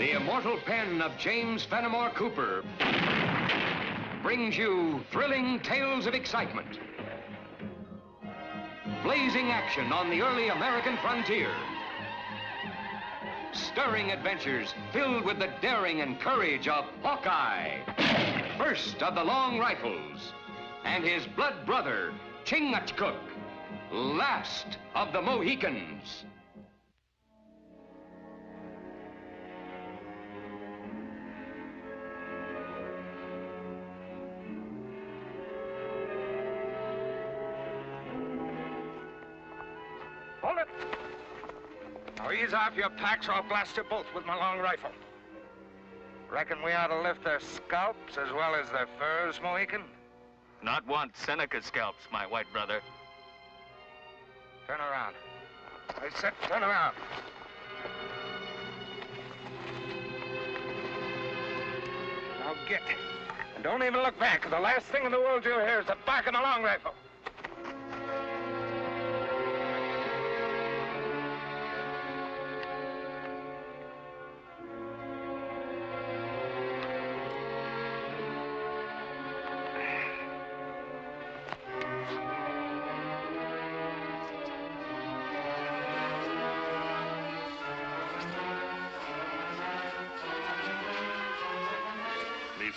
The immortal pen of James Fenimore Cooper brings you thrilling tales of excitement, blazing action on the early American frontier, stirring adventures filled with the daring and courage of Hawkeye, first of the long rifles, and his blood brother, Chingachgook, last of the Mohicans. Hold it! Now ease off your packs or I'll blast you both with my long rifle. Reckon we ought to lift their scalps as well as their furs, Mohican? Not want Seneca's scalps, my white brother. Turn around. I said turn around. Now get. And don't even look back. The last thing in the world you'll hear is the bark of the long rifle.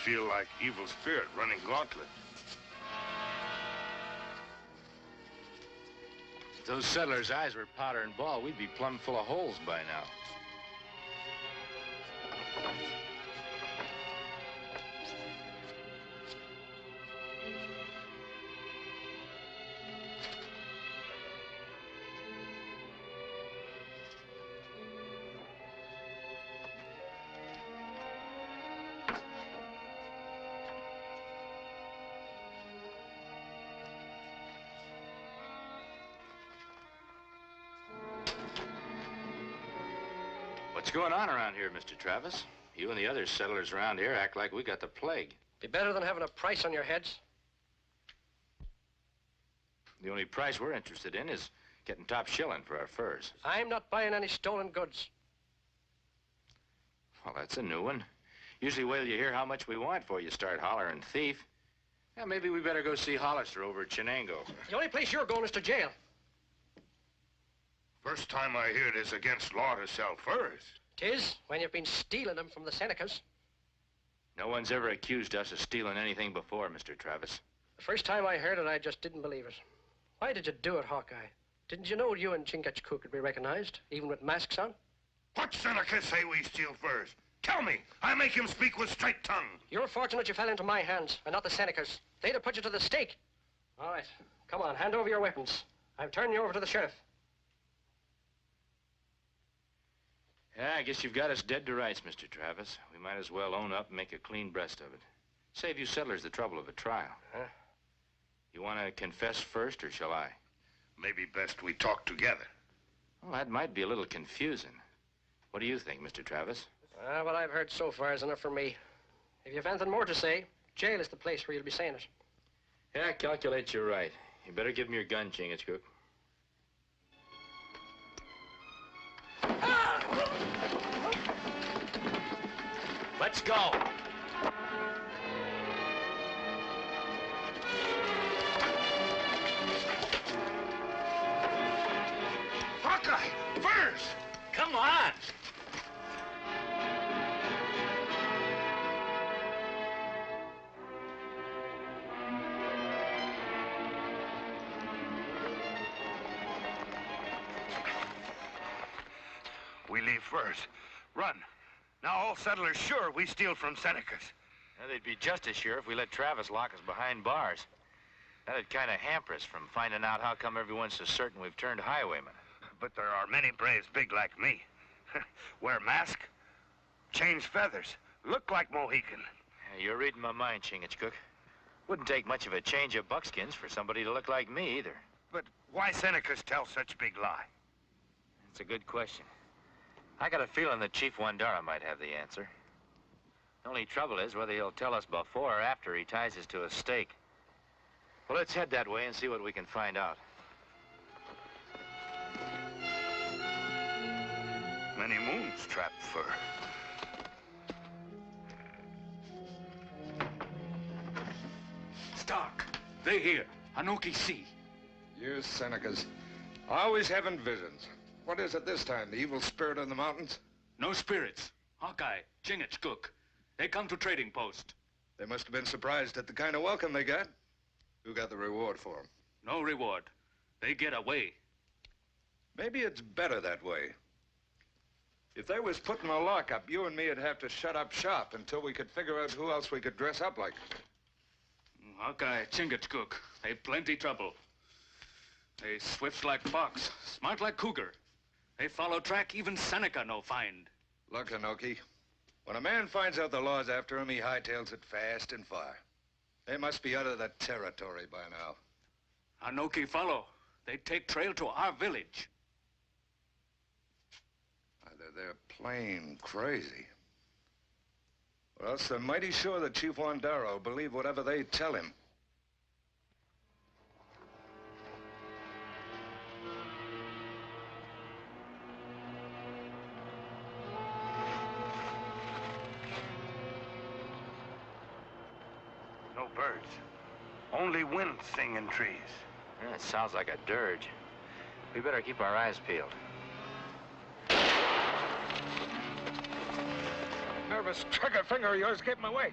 Feel like evil spirit running gauntlet. If those settlers' eyes were powder and ball, we'd be plumb full of holes by now. What's going on around here, Mr. Travis? You and the other settlers around here act like we got the plague. Be better than having a price on your heads. The only price we're interested in is getting top shilling for our furs. I'm not buying any stolen goods. Well, that's a new one. Usually wait till you hear how much we want before you start hollering thief. Yeah, maybe we better go see Hollister over at Chenango. The only place you're going is to jail. First time I hear it is against law to sell furs. 'Tis, when you've been stealing them from the Senecas. No one's ever accused us of stealing anything before, Mr. Travis. The first time I heard it, I just didn't believe it. Why did you do it, Hawkeye? Didn't you know you and Chingachgook could be recognized, even with masks on? What Seneca say we steal furs? Tell me. I make him speak with straight tongue. You're fortunate you fell into my hands, and not the Senecas. They'd have put you to the stake. All right, come on, hand over your weapons. I'm turning you over to the sheriff. Yeah, I guess you've got us dead to rights, Mr. Travis. We might as well own up and make a clean breast of it. Save you settlers the trouble of a trial. Huh? You want to confess first, or shall I? Maybe best we talk together. Well, that might be a little confusing. What do you think, Mr. Travis? What I've heard so far is enough for me. If you've anything more to say, jail is the place where you'll be saying it. Yeah, I calculate you're right. You better give me your gun, Chingachgook. Let's go. Hawkeye, furs! Come on. We leave first. Run. Now all settlers sure we steal from Senecas. Now, they'd be just as sure if we let Travis lock us behind bars. That'd kind of hamper us from finding out how come everyone's so certain we've turned highwaymen. But there are many braves big like me. Wear mask, change feathers, look like Mohican. Yeah, you're reading my mind, Chingachgook. Wouldn't take much of a change of buckskins for somebody to look like me, either. But why Senecas tell such big lie? It's a good question. I got a feeling that Chief Wandara might have the answer. The only trouble is whether he'll tell us before or after he ties us to a stake. Well, let's head that way and see what we can find out. Many moons trapped fur. They hear. Anoki see. You Senecas, always having visions. What is it this time? The evil spirit in the mountains? No spirits. Hawkeye, Chingachgook. They come to trading post. They must have been surprised at the kind of welcome they got. Who got the reward for them? No reward. They get away. Maybe it's better that way. If they was put in a lockup, you and me would have to shut up shop until we could figure out who else we could dress up like. Hawkeye, Chingachgook. They plenty trouble. They swift like fox, smart like cougar. They follow track even Seneca no find. Look, Anoki, when a man finds out the law's after him, he hightails it fast and far. They must be out of the territory by now. Anoki follow. They take trail to our village. Either they're plain crazy, or else they're mighty sure that Chief Wandara will believe whatever they tell him. No birds. Only wind sing in trees. Yeah, it sounds like a dirge. We better keep our eyes peeled. Nervous trigger finger of yours gave him away.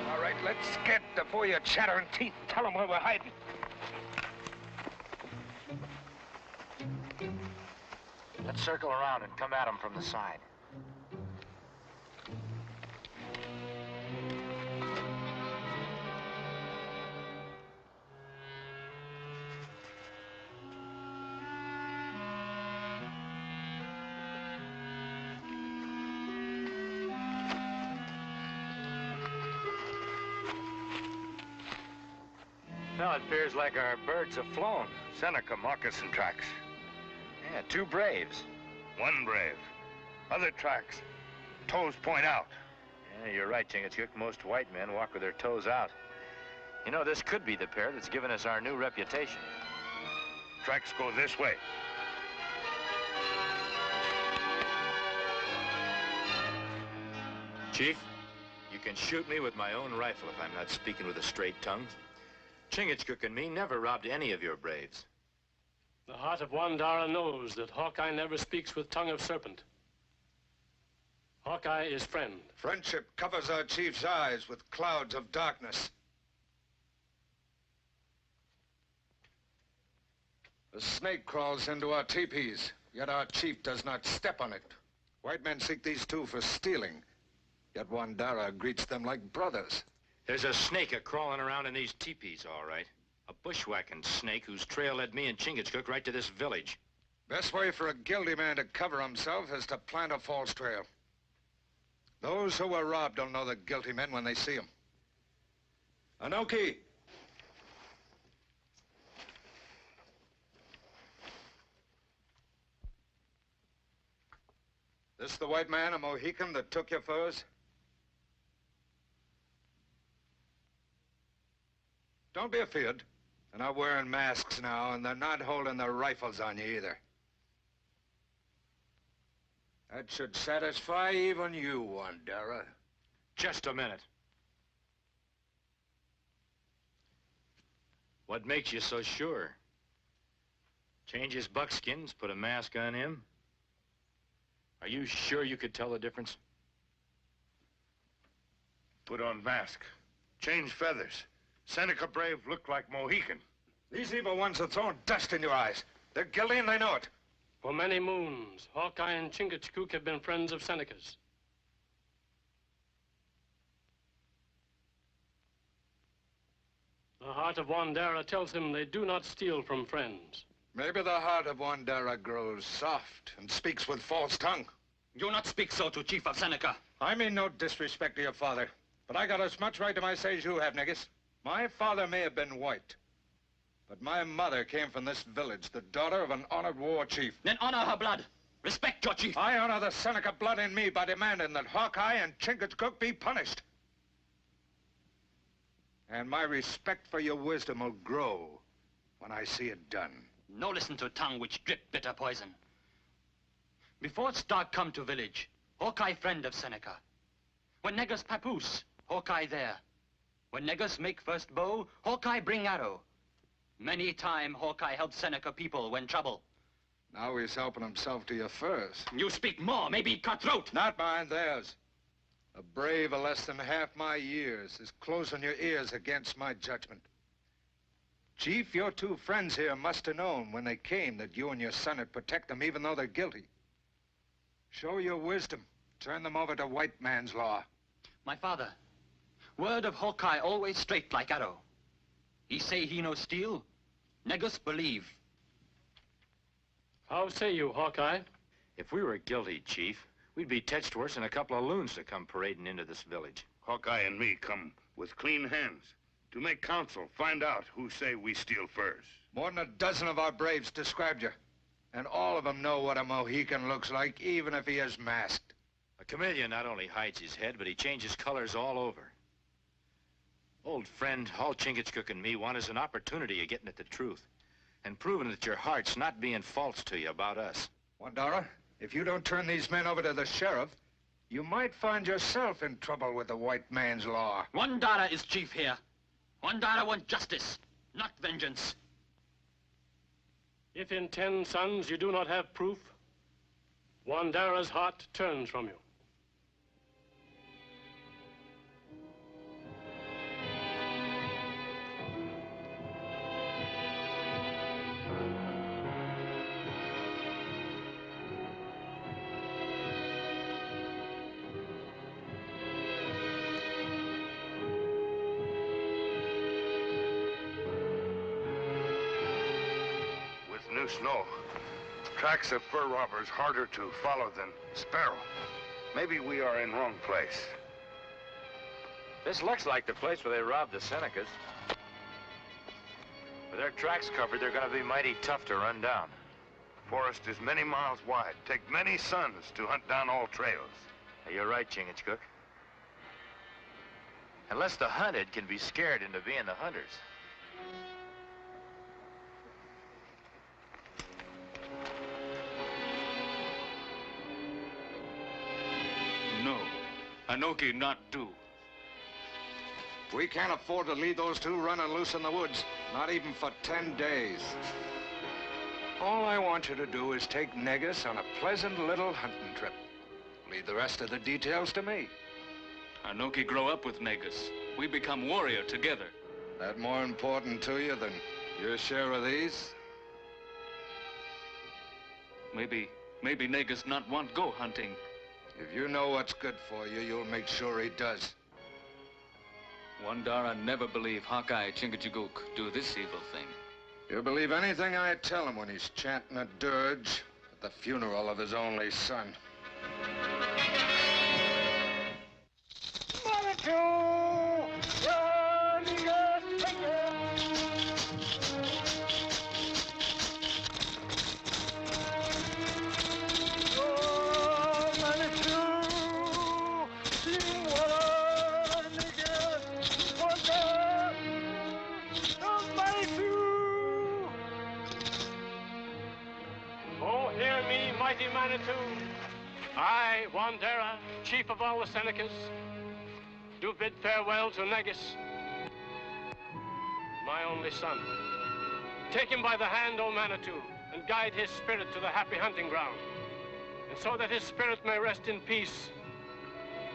All right, let's get before your chattering teeth. Tell them where we're hiding. Let's circle around and come at them from the side. Well, it appears like our birds have flown. Seneca moccasin tracks. Yeah, 2 braves. 1 brave. Other tracks. Toes point out. Yeah, you're right, Chingachgook. Most white men walk with their toes out. You know, this could be the pair that's given us our new reputation. Tracks go this way. Chief, you can shoot me with my own rifle if I'm not speaking with a straight tongue. Chingachgook and me never robbed any of your braves. The heart of Wandara knows that Hawkeye never speaks with tongue of serpent. Hawkeye is friend. Friendship covers our chief's eyes with clouds of darkness. The snake crawls into our teepees, yet our chief does not step on it. White men seek these 2 for stealing, yet Wandara greets them like brothers. There's a snake a-crawling around in these teepees, all right. A bushwhacking snake whose trail led me and Chingachgook right to this village. Best way for a guilty man to cover himself is to plant a false trail. Those who were robbed will know the guilty men when they see them. Anoki! This the white man, a Mohican, that took your furs? Don't be afeard. They're not wearing masks now, and they're not holding their rifles on you either. That should satisfy even you, Wandara. Just a minute. What makes you so sure? Change his buckskins, put a mask on him? Are you sure you could tell the difference? Put on mask. Change feathers. Seneca brave look like Mohican. These evil ones are throwing dust in your eyes. They're guilty and they know it. For many moons, Hawkeye and Chingachgook have been friends of Seneca's. The heart of Wandara tells him they do not steal from friends. Maybe the heart of Wandara grows soft and speaks with false tongue. Do not speak so to Chief of Seneca. I mean no disrespect to your father, but I got as much right to my say as you have, niggas. My father may have been white, but my mother came from this village, the daughter of an honored war chief. Then honor her blood. Respect your chief. I honor the Seneca blood in me by demanding that Hawkeye and Chingachgook be punished. And my respect for your wisdom will grow when I see it done. No listen to tongue which drip bitter poison. Before Stark come to village, Hawkeye friend of Seneca. When negus papoose, Hawkeye there. When negus make first bow, Hawkeye bring arrow. Many time Hawkeye help Seneca people when trouble. Now he's helping himself to your furs. You speak more, maybe cut throat. Not mine, theirs. A brave of less than half my years is closing your ears against my judgment. Chief, your two friends here must have known when they came that you and your son would protect them even though they're guilty. Show your wisdom. Turn them over to white man's law. My father, word of Hawkeye always straight like arrow. He say he no steal, negus believe. How say you, Hawkeye? If we were guilty, Chief, we'd be touched worse than a couple of loons to come parading into this village. Hawkeye and me come with clean hands to make counsel, find out who say we steal furs. More than a dozen of our braves described you. And all of them know what a Mohican looks like, even if he is masked. A chameleon not only hides his head, but he changes colors all over. Old friend, all Chingachgook and me want is an opportunity of getting at the truth and proving that your heart's not being false to you about us. Wandara, if you don't turn these men over to the sheriff, you might find yourself in trouble with the white man's law. Wandara is chief here. Wandara want justice, not vengeance. If in 10 sons you do not have proof, Wandara's heart turns from you. New snow. Tracks of fur robbers harder to follow than sparrow. Maybe we are in wrong place. This looks like the place where they robbed the Senecas. With their tracks covered, they're gonna be mighty tough to run down. Forest is many miles wide. Take many suns to hunt down all trails. You're right, Chingachgook. Unless the hunted can be scared into being the hunters. No, Anoki not do. We can't afford to leave those two running loose in the woods, not even for 10 days. All I want you to do is take Negus on a pleasant little hunting trip. Leave the rest of the details to me. Anoki grow up with Negus. We become warrior together. That more important to you than your share of these? Maybe Negus not want go hunting. If you know what's good for you, you'll make sure he does. Wandara never believe Hawkeye Chingachgook do this evil thing. He'll believe anything I tell him when he's chanting a dirge at the funeral of his only son. Mighty Manitou, I, Wandera, chief of all the Senecas, do bid farewell to Negus, my only son. Take him by the hand, O Manitou, and guide his spirit to the happy hunting ground. And so that his spirit may rest in peace,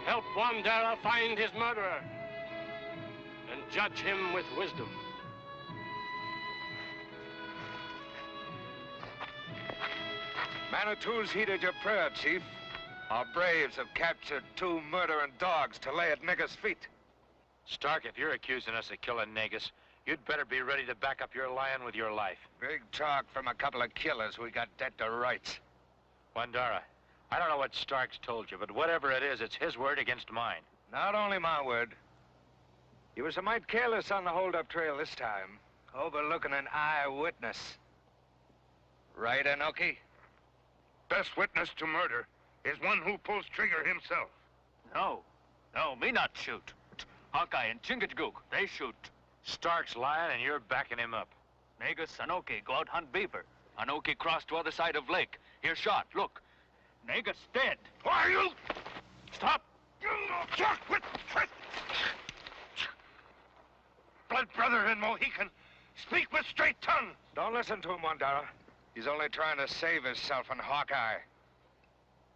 help Wandera find his murderer and judge him with wisdom. Manitou's heeded your prayer, Chief. Our braves have captured 2 murdering dogs to lay at Negus' feet. Stark, if you're accusing us of killing Negus, you'd better be ready to back up your lion with your life. Big talk from a couple of killers we got dead to rights. Wandara, I don't know what Stark's told you, but whatever it is, it's his word against mine. Not only my word. He was a mite careless on the hold-up trail this time, overlooking an eyewitness. Right, Anoki? Best witness to murder is one who pulls trigger himself. No, me not shoot. Hawkeye and Chingachgook, they shoot. Stark's lying and you're backing him up. Negus, Anoki, go out hunt beaver. Anoki crossed to other side of lake. Here shot, look. Negus dead. Why are you? Stop! Blood brother and Mohican, speak with straight tongue. Don't listen to him, Wandara. He's only trying to save himself and Hawkeye.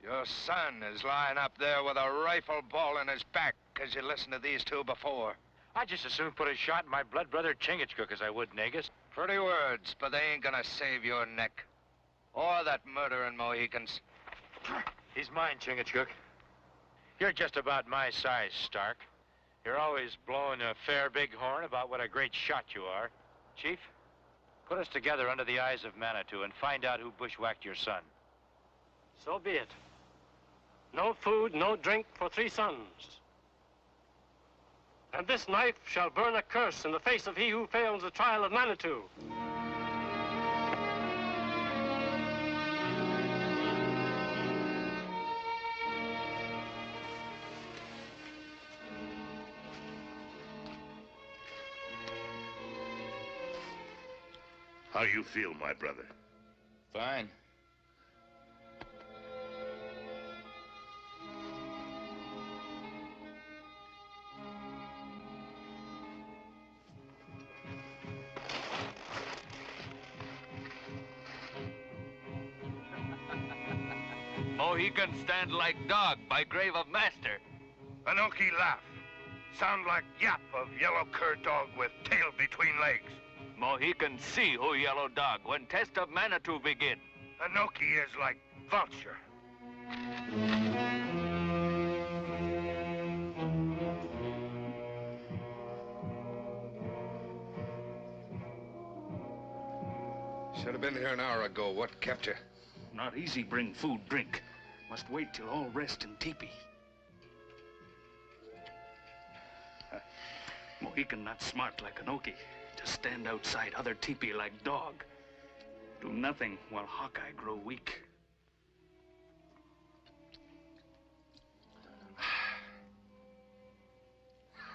Your son is lying up there with a rifle ball in his back because you listened to these two before. I'd just as soon put a shot in my blood brother Chingachgook as I would Negus. Pretty words, but they ain't gonna save your neck. Or that murdering Mohicans. He's mine, Chingachgook. You're just about my size, Stark. You're always blowing a fair big horn about what a great shot you are. Chief, put us together under the eyes of Manitou and find out who bushwhacked your son. So be it. No food, no drink for 3 sons. And this knife shall burn a curse in the face of he who fails the trial of Manitou. How you feel, my brother? Fine. Mohicans stand like dog by grave of master. Anoki laugh. Sound like yap of yellow cur dog with tail between legs. Mohicans see who yellow dog when test of Manitou begin. Anoki is like vulture. Should have been here an hour ago. What kept you? Not easy bring food, drink. Must wait till all rest in teepee. Mohican not smart like Anoki. To stand outside other teepee like dog. Do nothing while Hawkeye grow weak.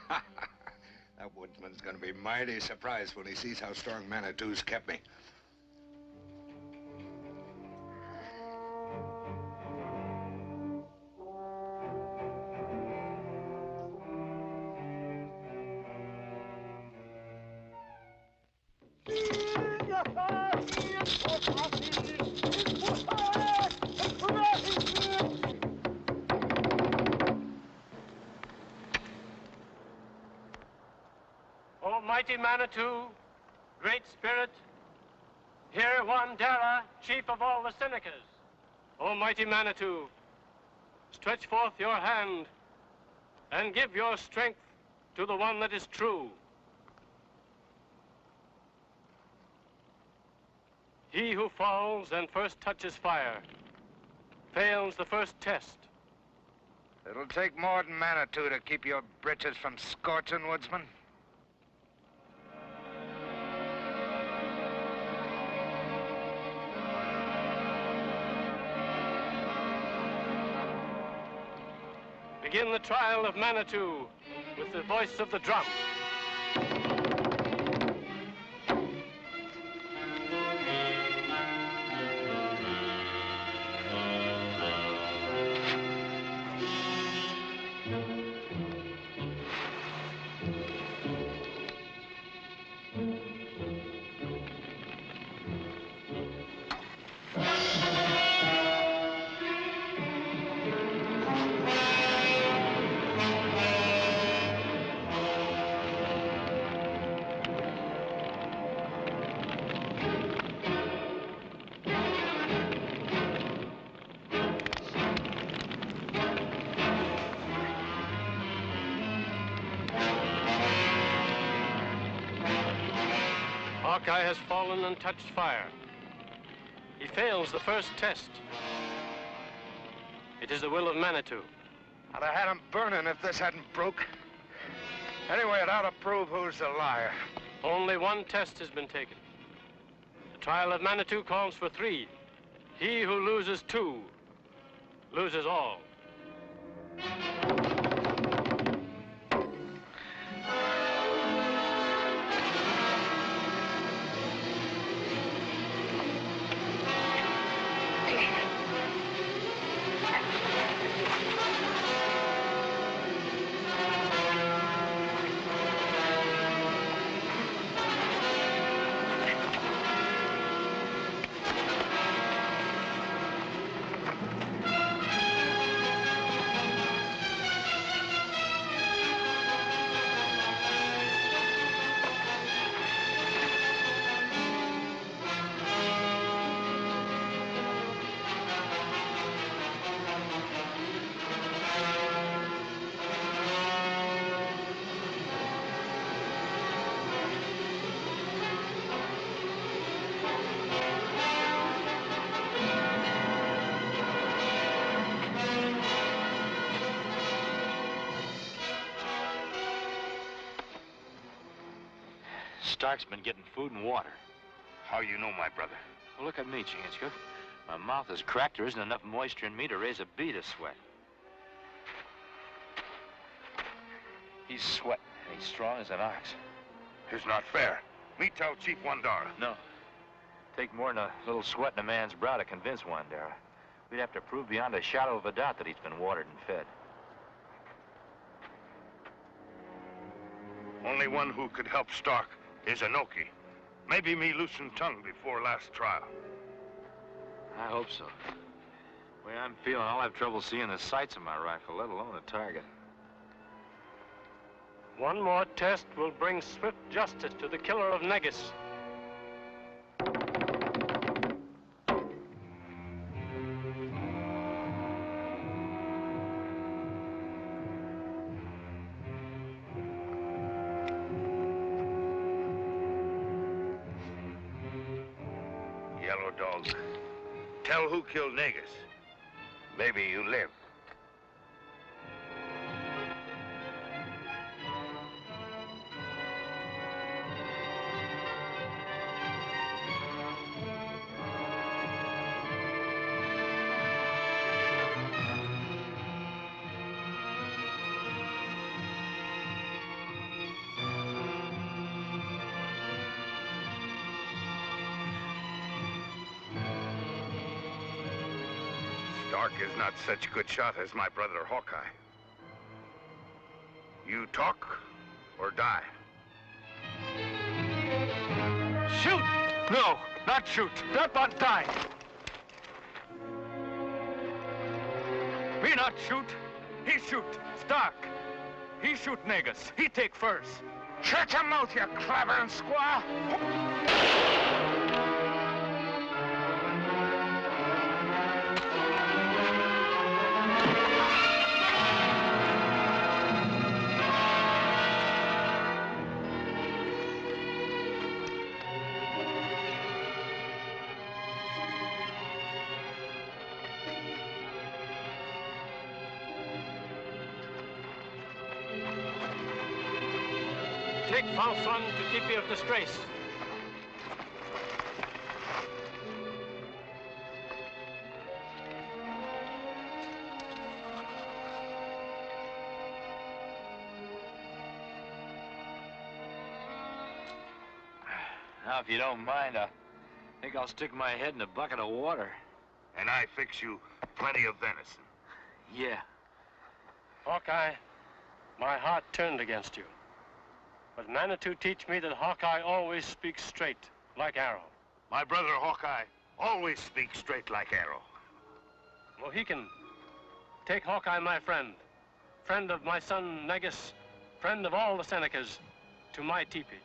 That woodsman's gonna be mighty surprised when he sees how strong Manitou's kept me. Mighty Manitou, Great Spirit, hear Wandara, chief of all the Senecas. O mighty Manitou, stretch forth your hand and give your strength to the one that is true. He who falls and first touches fire fails the first test. It'll take more than Manitou to keep your britches from scorching, woodsman. Begin the trial of Manitou with the voice of the drum. Hawkeye has fallen and touched fire. He fails the first test. It is the will of Manitou. I'd have had him burning if this hadn't broke. Anyway, it ought to prove who's the liar. Only one test has been taken. The trial of Manitou calls for 3. He who loses 2 loses all. Stark's been getting food and water. How you know, my brother? Well, look at me, Chingachgook. My mouth is cracked. There isn't enough moisture in me to raise a bee to sweat. He's sweating, and he's strong as an ox. It's not fair. Me tell Chief Wandara. No. Take more than a little sweat in a man's brow to convince Wandara. We'd have to prove beyond a shadow of a doubt that he's been watered and fed. Only one who could help Stark is Anoki. Maybe me loosen tongue before last trial. I hope so. The way I'm feeling, I'll have trouble seeing the sights of my rifle, let alone a target. One more test will bring swift justice to the killer of Negus. Yellow Dog, tell who killed Negus. Maybe you live. Stark is not such a good shot as my brother Hawkeye. You talk or die. Shoot! No, not shoot. That but die. Me not shoot. He shoot. Stark. He shoot Negus. He take first. Shut your mouth, you clavering squaw! Take Falson to Tipi of Disgrace. Now, if you don't mind, I think I'll stick my head in a bucket of water. And I fix you plenty of venison. Yeah. Hawkeye, my heart turned against you. But Manitou teach me that Hawkeye always speaks straight, like arrow. My brother Hawkeye always speaks straight like arrow. Mohican, take Hawkeye, my friend, friend of my son Negus, friend of all the Senecas, to my teepee.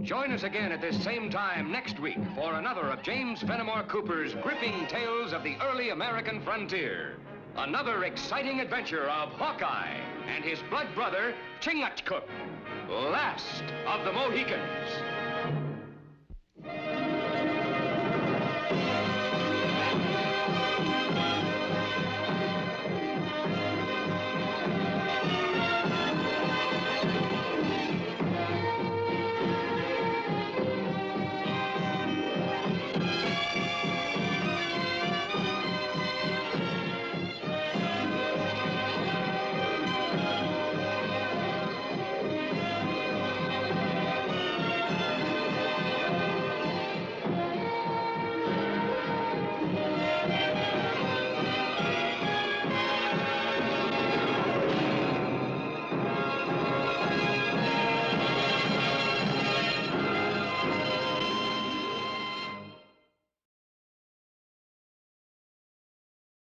Join us again at this same time next week for another of James Fenimore Cooper's gripping tales of the early American frontier. Another exciting adventure of Hawkeye and his blood brother, Chingachgook, last of the Mohicans.